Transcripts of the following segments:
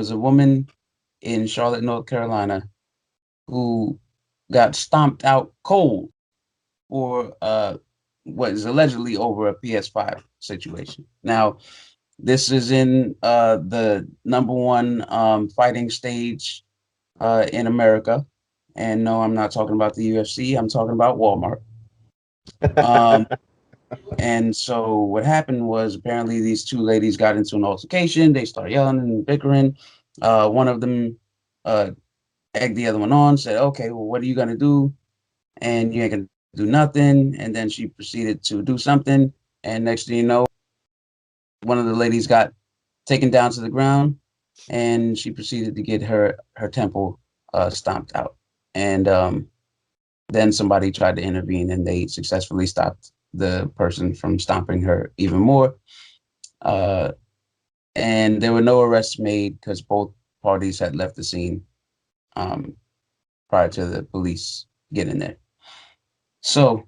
was a woman in Charlotte, North Carolina, who got stomped out cold for what is allegedly over a PS5 situation. Now, this is in the number one fighting stage in America. And no, I'm not talking about the UFC. I'm talking about Walmart. Um, and so what happened was apparently these two ladies got into an altercation. They started yelling and bickering. One of them uh, egged the other one on, said, "Okay, well, what are you gonna do?" And you ain't gonna do nothing. And then she proceeded to do something. And next thing you know, one of the ladies got taken down to the ground, and she proceeded to get her temple stomped out. And then somebody tried to intervene, and they successfully stopped the person from stomping her even more. Uh, and there were no arrests made because both parties had left the scene um, prior to the police getting there. So,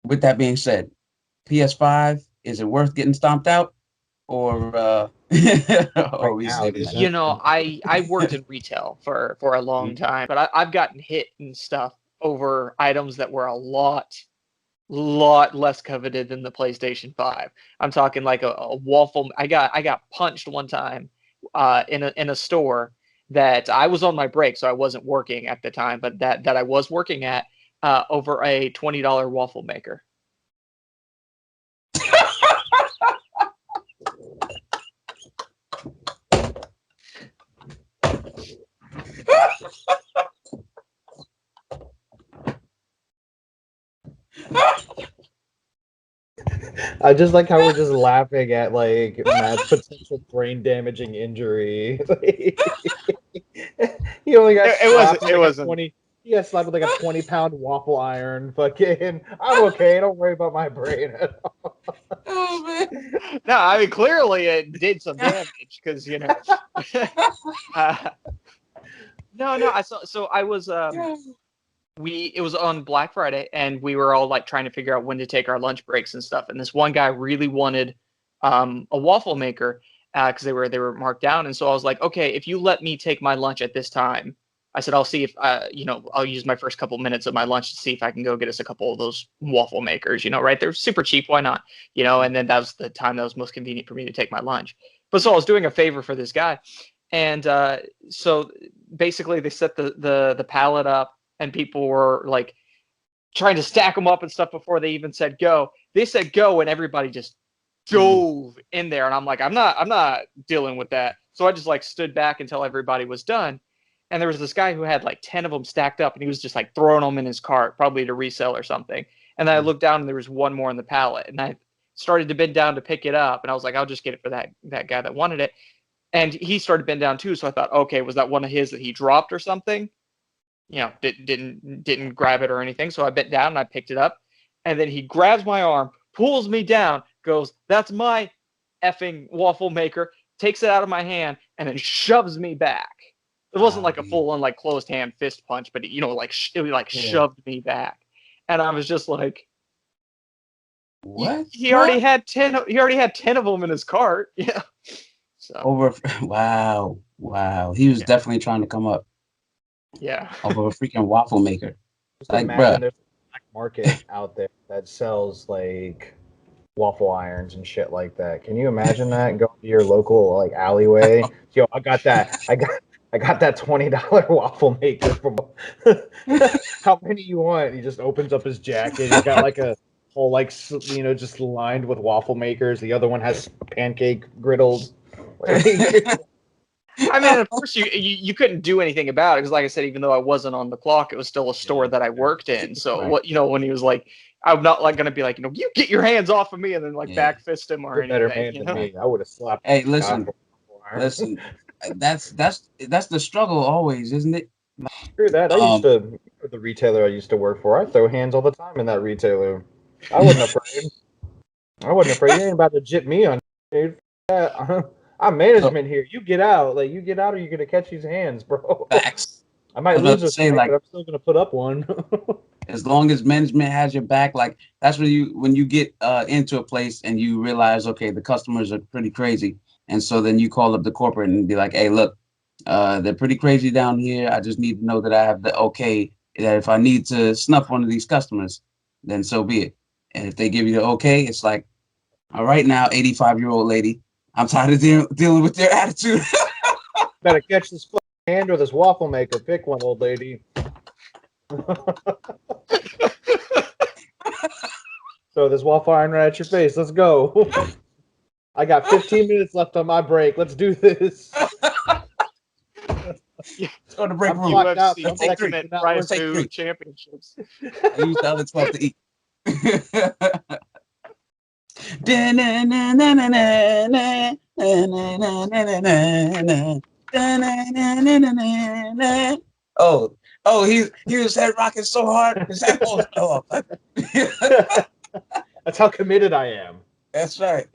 with that being said, PS5, is it worth getting stomped out, or Right are we now, saving that? just I worked in retail for a long time, but I've gotten hit and stuff over items that were a lot less coveted than the PlayStation 5. I'm talking like a waffle. I got punched one time in a store that I was on my break, so I wasn't working at the time, but that I was working at over a $20 waffle maker. I just like how we're just laughing at like Matt's potential brain damaging injury. He only got It slapped wasn't. with It like a wasn't. 20. He got slapped with like a 20-pound waffle iron. Fucking, I'm okay. Don't worry about my brain at all. Oh man. No, I mean clearly it did some damage because uh, no. So I was it was on Black Friday, and we were all like trying to figure out when to take our lunch breaks and stuff. And this one guy really wanted a waffle maker because they were marked down. And so I was like, okay, if you let me take my lunch at this time, I said I'll see if I'll use my first couple minutes of my lunch to see if I can go get us a couple of those waffle makers. Right? They're super cheap. Why not? And then that was the time that was most convenient for me to take my lunch. But so I was doing a favor for this guy, and so basically they set the pallet up, and people were like trying to stack them up and stuff before they even said go. They said go, and everybody just dove in there, and I'm like, I'm not dealing with that. So I just like stood back until everybody was done. And there was this guy who had like 10 of them stacked up, and he was just like throwing them in his cart, probably to resell or something. And then I looked down, and there was one more in the pallet, and I started to bend down to pick it up, and I was like, I'll just get it for that guy that wanted it. And he started to bend down too, so I thought, okay, was that one of his that he dropped or something? Didn't grab it or anything. So I bent down and I picked it up, and then he grabs my arm, pulls me down, goes, "That's my effing waffle maker," takes it out of my hand, and then shoves me back. It wasn't like a full on like closed hand fist punch, but it Yeah. shoved me back, and I was just like, What? he already had 10. He already had 10 of them in his cart. Yeah. So Over? Wow, wow. He was yeah, definitely trying to come up yeah. over a freaking waffle maker. Just Like, bruh. imagine there's a black market out there that sells like waffle irons and shit like that. Can you imagine that? Go to your local like alleyway. Yo, I got that $20 waffle maker from how many you want? He just opens up his jacket. He's got like a whole like just lined with waffle makers. The other one has pancake griddles. Like, I mean, of course, you couldn't do anything about it because, like I said, even though I wasn't on the clock, it was still a store that I worked in. So right. when he was like, I'm not like going to be like, you get your hands off of me, and then like Yeah. back fist him or You're a better anything, man than me. I would have slapped Hey, the guy listen, for a waffle iron. listen. That's the struggle always, isn't it? Screw that. I used Um, to the retailer I used to work for. I throw hands all the time in that retailer. I wasn't afraid. I wasn't afraid. You ain't about to jit me on, dude. Yeah, I'm so management here. You get out. Like you get out, or you're gonna catch these hands, bro. facts. I I might was about lose to this say, fight, like, but I'm still gonna put up one. as long as management has your back, like that's when you get into a place and you realize, okay, the customers are pretty crazy. And so then you call up the corporate and be like, hey, look, they're pretty crazy down here. I just need to know that I have the okay, that if I need to snuff one of these customers, then so be it. And if they give you the okay, it's like, all right now, 85-year-old lady, I'm tired of dealing with their attitude. Better catch this fucking hand or this waffle maker. Pick one, old lady. Throw this waffle iron right at your face. Let's go. I got 15 minutes left on my break. Let's do this. It's on the break I'm room. clocked out. UFC I'm second Ultimate to not Drive work. Take Through three. Championships. I use the other 12 to eat. Oh, he was head rocking so hard, his headphones fell off. That's how committed I am. That's right.